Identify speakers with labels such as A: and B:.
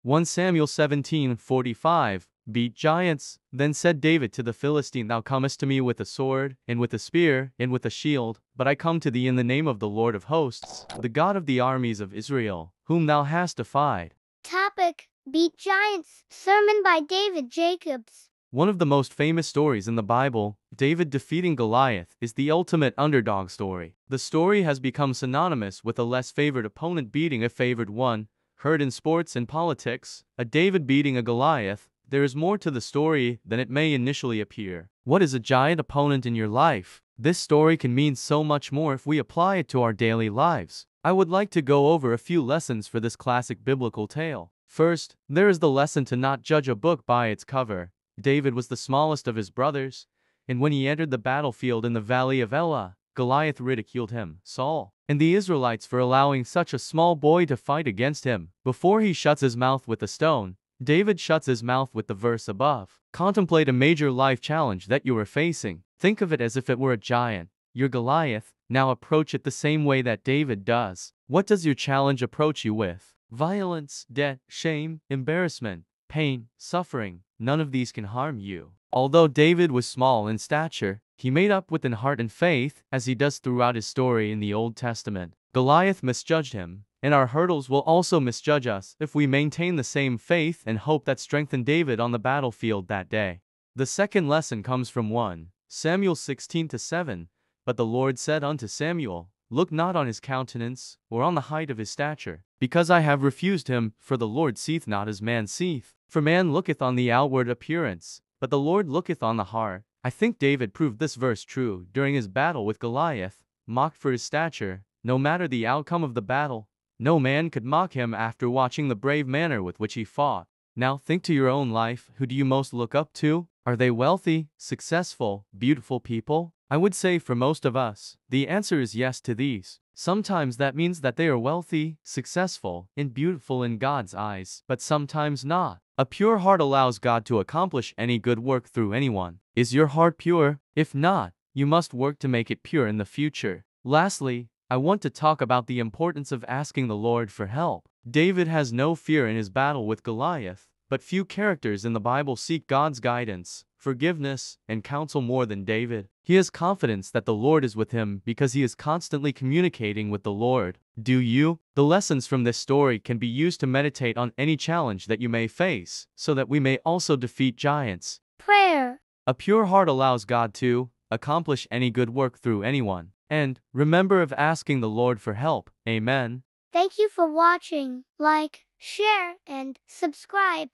A: 1 Samuel 17:45. Beat giants. Then said David to the Philistine, Thou comest to me with a sword, and with a spear, and with a shield, but I come to thee in the name of the Lord of hosts, the God of the armies of Israel, whom thou hast defied.
B: Topic: Beat Giants. Sermon by David Jacobs.
A: One of the most famous stories in the Bible, David defeating Goliath, is the ultimate underdog story. The story has become synonymous with a less favored opponent beating a favored one. Heard in sports and politics, a David beating a Goliath. There is more to the story than it may initially appear. What is a giant opponent in your life? This story can mean so much more if we apply it to our daily lives. I would like to go over a few lessons for this classic biblical tale. First, there is the lesson to not judge a book by its cover. David was the smallest of his brothers, and when he entered the battlefield in the valley of Elah, Goliath ridiculed him, Saul, and the Israelites for allowing such a small boy to fight against him. Before he shuts his mouth with a stone, David shuts his mouth with the verse above. Contemplate a major life challenge that you are facing. Think of it as if it were a giant, your Goliath. Now approach it the same way that David does. What does your challenge approach you with? Violence, debt, shame, embarrassment, pain, suffering. None of these can harm you. Although David was small in stature, he made up with in heart and faith, as he does throughout his story in the Old Testament. Goliath misjudged him, and our hurdles will also misjudge us if we maintain the same faith and hope that strengthened David on the battlefield that day. The second lesson comes from 1 Samuel 16:7. But the Lord said unto Samuel, Look not on his countenance, or on the height of his stature, because I have refused him, for the Lord seeth not as man seeth. For man looketh on the outward appearance, but the Lord looketh on the heart. I think David proved this verse true during his battle with Goliath. Mocked for his stature, no matter the outcome of the battle, no man could mock him after watching the brave manner with which he fought. Now think to your own life, who do you most look up to? Are they wealthy, successful, beautiful people? I would say for most of us, the answer is yes to these. Sometimes that means that they are wealthy, successful, and beautiful in God's eyes, but sometimes not. A pure heart allows God to accomplish any good work through anyone. Is your heart pure? If not, you must work to make it pure in the future. Lastly, I want to talk about the importance of asking the Lord for help. David has no fear in his battle with Goliath, but few characters in the Bible seek God's guidance, forgiveness, and counsel more than David. He has confidence that the Lord is with him because he is constantly communicating with the Lord. Do you? The lessons from this story can be used to meditate on any challenge that you may face, so that we may also defeat giants.
B: Prayer.
A: A pure heart allows God to accomplish any good work through anyone. And remember of asking the Lord for help. Amen.
B: Thank you for watching. Like, share, and subscribe.